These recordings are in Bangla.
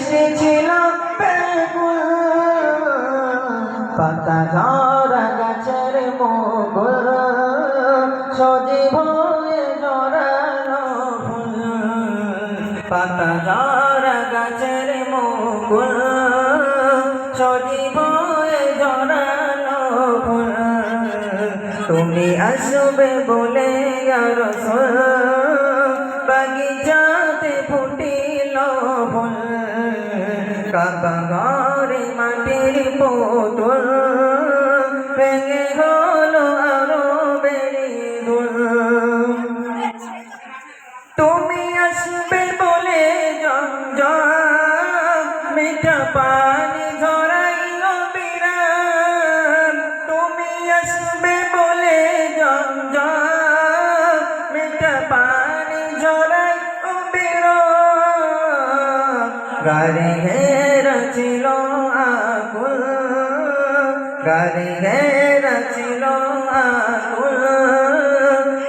সৃষ্টি ছিল ব্যাকুল, পাতা ঝরা গাছের মুকুল, সজীব হয়ে জড়ালো ফুল। পাতা ঝরা গাছের মুকুল, সজীব হয়ে জড়ালো ফুল। তুমি আসবে বলে ইয়া রাসূল, বাগিচাতে ফুটিল ফুল। কাবা ঘরে মাটির পুতুল, ভেঙে হলো আরো বেরি দুল। তুমি আসবে বলে জমজম, মিঠা পানি ঝরাইল বিরাম। তুমি আসবে বলে জমজম, মিঠা পানি ঝরাইল বিরাম। গাড়ি ঘেরা ছিল আকুল, গাড়ি ঘেরা ছিল আকুল।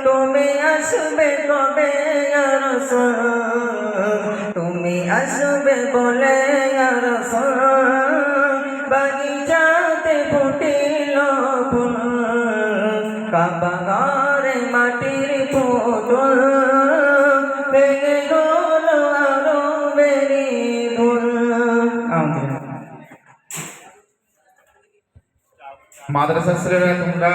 তুমি আসবে কবে ইয়া রাসূল, তুমি আসবে বলে ইয়া রাসূল, বাগিচাতে ফুটিল ফুল। কাবা ঘরে মাটির পুতুল, ভেঙে হলো আরো বেরি দুল। মাদ্রাসা ছেলেরা তোমরা